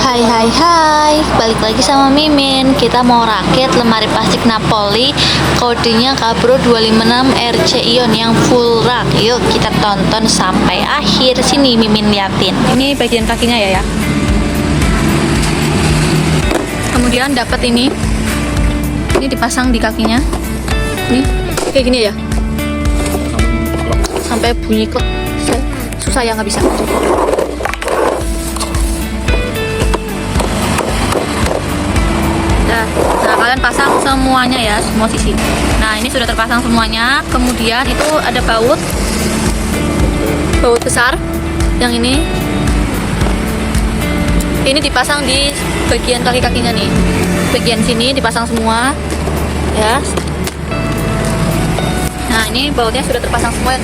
Hai hai hai, balik lagi sama Mimin. Kita mau rakit lemari plastik Napoli, kodenya Kabro 256 RC Ion yang full rak. Yuk kita tonton sampai akhir. Sini Mimin liatin. Ini bagian kakinya ya. Kemudian dapat ini dipasang di kakinya. Nih kayak gini ya. Sampai bunyi klek. Susah ya, nggak bisa. Nah, kalian pasang semuanya ya, semua sisi. Nah, ini sudah terpasang semuanya. Kemudian itu ada baut besar yang ini dipasang di bagian kaki-kakinya nih. Bagian sini dipasang semua ya. Nah, ini bautnya sudah terpasang semua.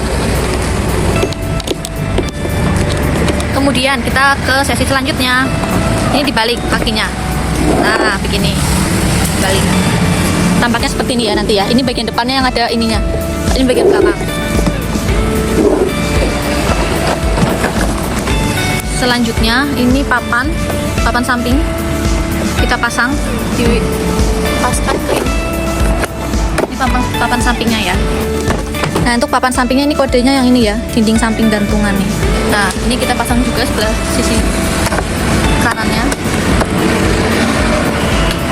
Kemudian kita ke sesi selanjutnya. Ini dibalik kakinya. Nah, begini. Balik. Tampaknya seperti ini ya nanti ya. Ini bagian depannya yang ada ininya. Ini bagian belakang. Selanjutnya ini papan samping. Kita pasang dipaskan ke ini. Ini papan sampingnya ya. Nah, untuk papan sampingnya ini kodenya yang ini ya, dinding samping gantungan nih. Nah, ini kita pasang juga sebelah sisi kanannya.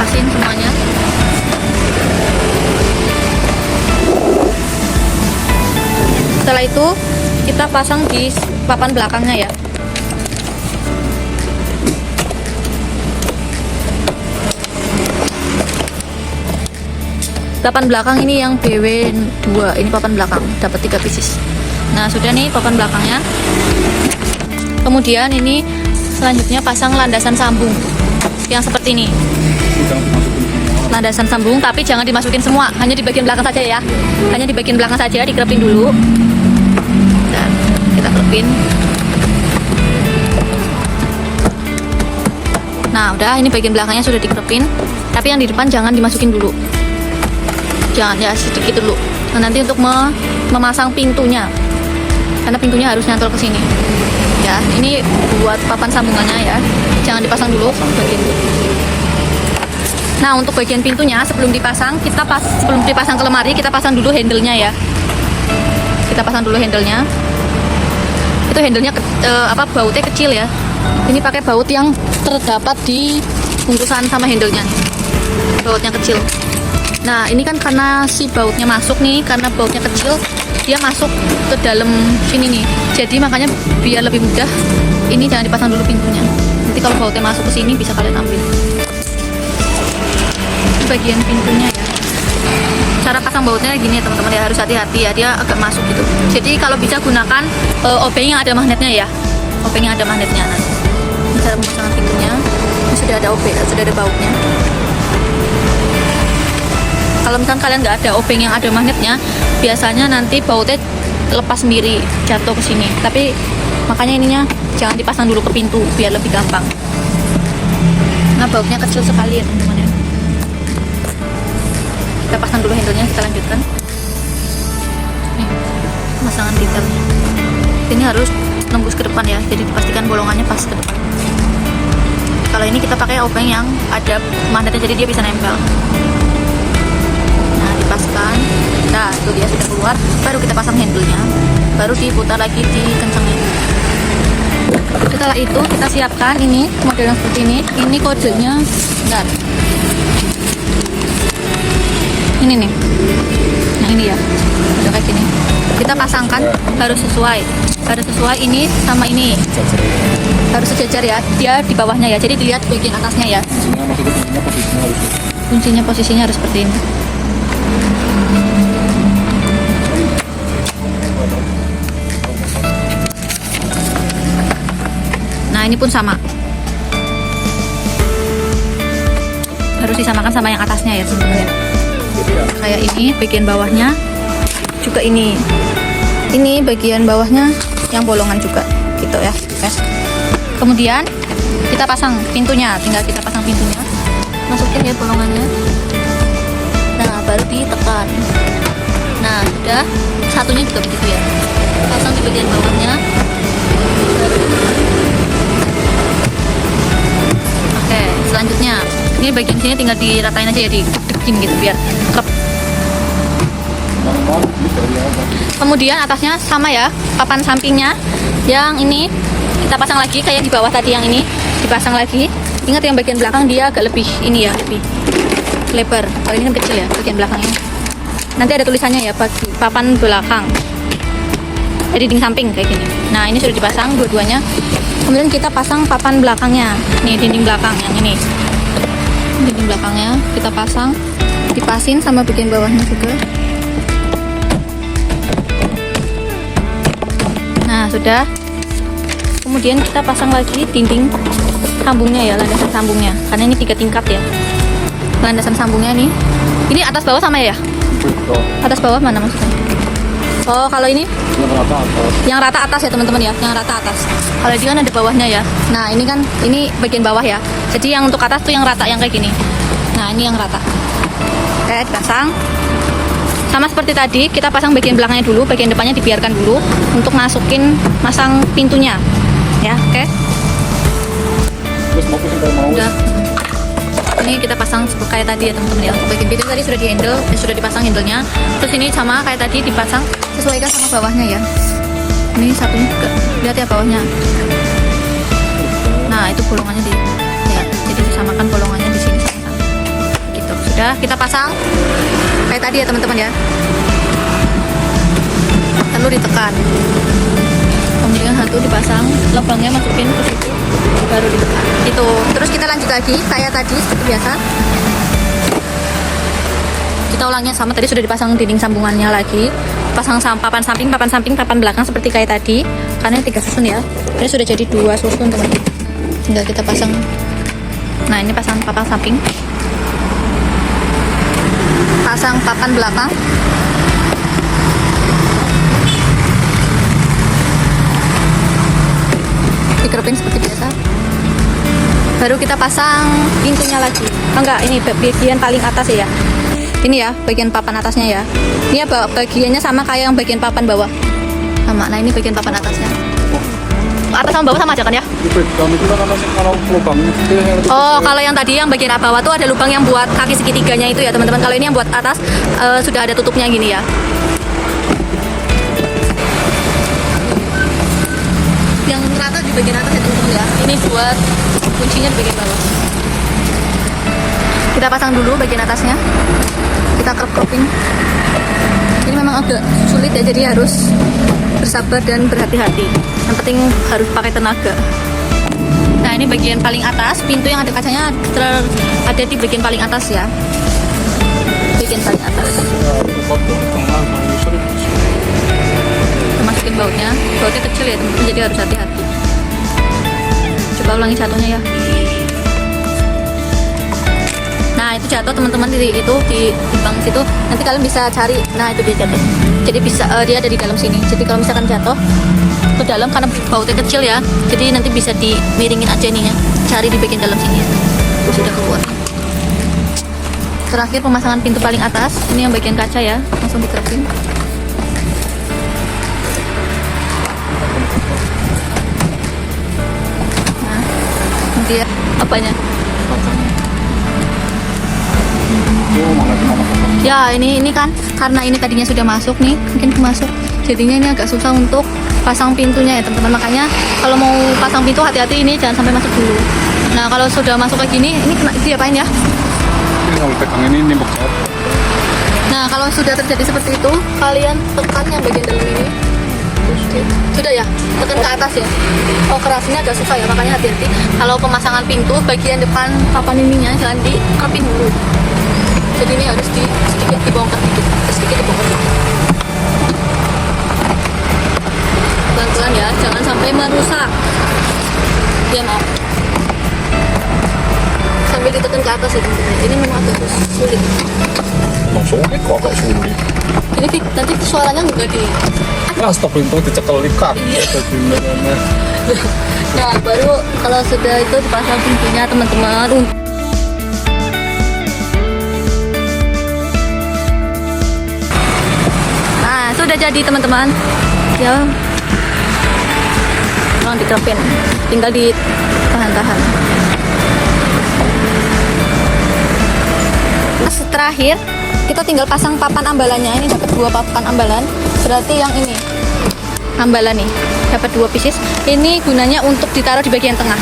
Pasin semuanya. Setelah itu kita pasang di papan belakangnya ya. Papan belakang ini yang BW2, ini papan belakang, dapat 3 pieces. Nah, sudah nih papan belakangnya. Kemudian ini selanjutnya pasang landasan sambung yang seperti ini. Landasan sambung, tapi jangan dimasukin semua, hanya di bagian belakang saja ya. Hanya di bagian belakang saja, dikerepin dulu. Dan kita kerepin. Nah, udah, ini bagian belakangnya sudah dikerepin, tapi yang di depan jangan dimasukin dulu. Jangan ya, sedikit dulu. Nah, nanti untuk memasang pintunya, karena pintunya harus nyantol ke sini. Ya, ini buat papan sambungannya ya. Jangan dipasang dulu bagian. Nah, untuk bagian pintunya sebelum dipasang ke lemari, kita pasang dulu handle-nya ya. Kita pasang dulu handle-nya. Itu handle-nya bautnya kecil ya. Ini pakai baut yang terdapat di bungkusan sama handle-nya nih. Bautnya kecil. Nah, ini kan karena si bautnya masuk nih, karena bautnya kecil, dia masuk ke dalam sini nih. Jadi makanya biar lebih mudah, ini jangan dipasang dulu pintunya. Nanti kalau bautnya masuk ke sini bisa kalian ambil. Ini bagian pintunya ya. Cara pasang bautnya gini ya teman-teman ya, harus hati-hati ya, dia agak masuk gitu. Jadi kalau bisa gunakan obeng yang ada magnetnya ya. Obeng yang ada magnetnya. Nah, ini cara memasang pintunya. Ini sudah ada obeng, sudah ada bautnya. Kalau misalkan kalian nggak ada obeng yang ada magnetnya, biasanya nanti bautnya lepas sendiri, jatuh ke sini. Tapi makanya ininya jangan dipasang dulu ke pintu biar lebih gampang. Nah, bautnya kecil sekali ya teman-teman ya. Kita pasang dulu handle-nya, kita lanjutkan. Nih, pemasangan detailnya. Ini harus nembus ke depan ya, jadi dipastikan bolongannya pas ke depan. Kalau ini kita pakai obeng yang ada magnetnya, jadi dia bisa nempel. Paskan, nah itu dia sudah keluar, baru kita pasang handle-nya, baru diputar lagi, dikencengin. Setelah itu kita siapkan ini model yang seperti ini kodenya, bentar, ini nih, nah ini ya, udah kayak gini. Kita pasangkan harus sesuai ini sama ini, harus sejajar ya, dia di bawahnya ya, jadi dilihat bagian atasnya ya. Kuncinya posisinya harus seperti ini. Nah, ini pun sama, harus disamakan sama yang atasnya ya teman-teman ya. Kayak ini bagian bawahnya juga ini bagian bawahnya yang bolongan juga gitu ya. Kemudian kita pasang pintunya, tinggal kita pasang pintunya, masukin ya bolongannya. Nah, baru ditekan. Nah, udah, satunya juga begitu ya, pasang di bagian bawahnya. bagian sini tinggal diratain aja ya, didekin gitu biar klep. Kemudian atasnya sama ya, papan sampingnya yang ini kita pasang lagi kayak di bawah tadi, yang ini dipasang lagi. Ingat yang bagian belakang dia agak lebih ini ya, lebih lebar. Kalau ini kan kecil ya bagian belakangnya. Nanti ada tulisannya ya, bagi papan belakang. Jadi dinding samping kayak gini. Nah, ini sudah dipasang dua-duanya. Kemudian kita pasang papan belakangnya. Nih dinding belakang yang ini. Dinding belakangnya kita pasang, dipasin sama bagian bawahnya juga. Nah, sudah. Kemudian kita pasang lagi dinding sambungnya ya, landasan sambungnya. Karena ini 3 tingkat ya. Landasan sambungnya nih. Ini atas bawah sama ya? Atas bawah mana maksudnya? Oh, kalau ini yang rata atas ya teman-teman ya, yang rata atas. Kalau dia kan ada bawahnya ya. Nah, ini kan ini bagian bawah ya. Jadi yang untuk atas tuh yang rata, yang kayak gini. Nah, ini yang rata. Oke, pasang. Sama seperti tadi, kita pasang bagian belakangnya dulu, bagian depannya dibiarkan dulu untuk masukin masang pintunya. Ya, oke. Udah. Ini kita pasang kayak tadi ya teman-teman ya. Untuk bagian pintu tadi sudah di-handle, sudah dipasang handle-nya. Terus ini sama kayak tadi dipasang, sesuaikan sama bawahnya ya. Ini satunya juga, lihat ya bawahnya. Nah, itu bolongannya di ya, jadi disamakan bolongannya di sini sama. Gitu. Sudah kita pasang kayak tadi ya teman-teman ya. Lalu ditekan. Kemudian satu dipasang, lubangnya masukin ke situ, baru ditekan. Itu. Terus kita lanjut lagi kayak tadi seperti biasa. Kita ulangnya sama, tadi sudah dipasang dinding sambungannya lagi. Pasang papan samping, papan belakang seperti kayak tadi. Karena 3 susun ya. Ini sudah jadi 2 susun teman-teman. Tinggal kita pasang. Nah, ini pasang papan samping. Pasang papan belakang. Dikerupin seperti biasa. Baru kita pasang pintunya lagi. Oh enggak, ini bagian paling atas ya. Ini ya, bagian papan atasnya ya. Ini ya bagiannya sama kayak yang bagian papan bawah. Sama. Nah, ini bagian papan atasnya. Atas sama bawah sama aja kan ya? Oh, kalau yang tadi yang bagian bawah tuh ada lubang yang buat kaki segitiganya itu ya teman-teman. Kalau ini yang buat atas sudah ada tutupnya gini ya. Yang rata di bagian atas ya teman-teman ya. Ini buat kuncinya di bagian bawah. Kita pasang dulu bagian atasnya. Kita kerupin. Ini memang agak sulit ya, jadi harus bersabar dan berhati-hati. Yang penting harus pakai tenaga. Nah, ini bagian paling atas, pintu yang ada kacanya ada di bagian paling atas ya. Bagian paling atas. Masukin bautnya kecil ya teman-teman, jadi harus hati-hati. Coba ulangi satunya ya. Nah, itu jatuh teman-teman di lubang situ. Nanti kalian bisa cari. Nah, itu dia jatuh. Jadi bisa dia ada di dalam sini. Jadi kalau misalkan jatuh ke dalam karena bautnya kecil ya. Jadi nanti bisa dimiringin aja nih ya. Cari di bagian dalam sini ya. Sudah keluar. Terakhir pemasangan pintu paling atas. Ini yang bagian kaca ya. Langsung diterapin. Nah, dia apanya? Ya, ini kan karena ini tadinya sudah masuk nih, mungkin masuk. Jadinya ini agak susah untuk pasang pintunya ya teman-teman. Makanya kalau mau pasang pintu hati-hati, ini jangan sampai masuk dulu. Nah, kalau sudah masuk kayak gini, ini kena diapain ya? Ini kalau pegang ini bocor. Nah, kalau sudah terjadi seperti itu, kalian tekan yang bagian dalam ini. Sudah ya, tekan ke atas ya. Oh, kerasnya agak susah ya, makanya hati-hati. Kalau pemasangan pintu, bagian depan papan ininya jangan dikerapin dulu. Jadi ini harus sedikit dibongkar sedikit dibongkar. Pelan-pelan ya, jangan sampai merusak. Ya maaf. Sambil ditekan ke atas ya teman-teman. Ini memang agak sulit. Sulit kok, agak sulit. Jadi nanti suaranya nggak di. Nah, stop pintu dicekel ikat. Nah, baru kalau sudah itu dipasang pintunya teman-teman. Sudah jadi teman-teman ya, tolong diterapin, tinggal ditahan-tahan. terakhir kita tinggal pasang papan ambalannya. Ini dapat 2 papan ambalan, berarti yang ini ambalan nih dapat 2 pieces. Ini gunanya untuk ditaruh di bagian tengah.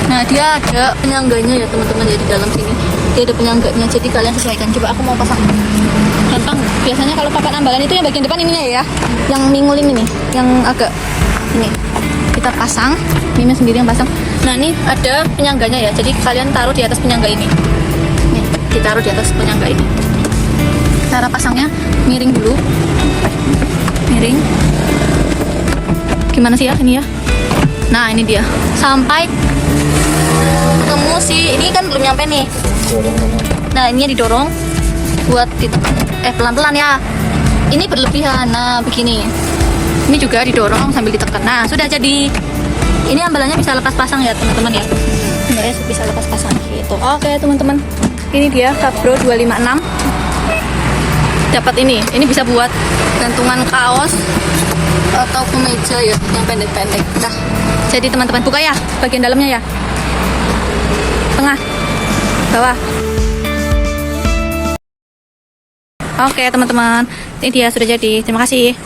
Nah, dia ada penyangganya ya teman-teman ya, di dalam sini dia ada penyangganya, jadi kalian sesuaikan. Coba aku mau pasang gampang. Biasanya kalau papan ambalan itu yang bagian depan ininya ya, yang mingulin ini, yang agak ini kita pasang. Mimin sendiri yang pasang. Nah, ini ada penyangganya ya, jadi kalian taruh di atas penyangga ini. Nih, ditaruh di atas penyangga ini. Cara pasangnya miring dulu, miring. Gimana sih ya ini ya? Nah, ini dia sampai ketemu sih, ini kan belum nyampe nih. Nah, ininya didorong buat pelan-pelan ya. Ini berlebihan. Nah, begini. Ini juga didorong sambil ditekan. Nah, sudah jadi. Ini ambalannya bisa lepas pasang ya, teman-teman ya. Sebenarnya bisa lepas pasang gitu. Oke, teman-teman. Ini dia Cabro 256. Dapat ini. Ini bisa buat gantungan kaos atau kemeja ya, yang pendek-pendek. Nah, jadi teman-teman buka ya bagian dalamnya ya. Tengah, bawah. Oke teman-teman, ini dia sudah jadi. Terima kasih.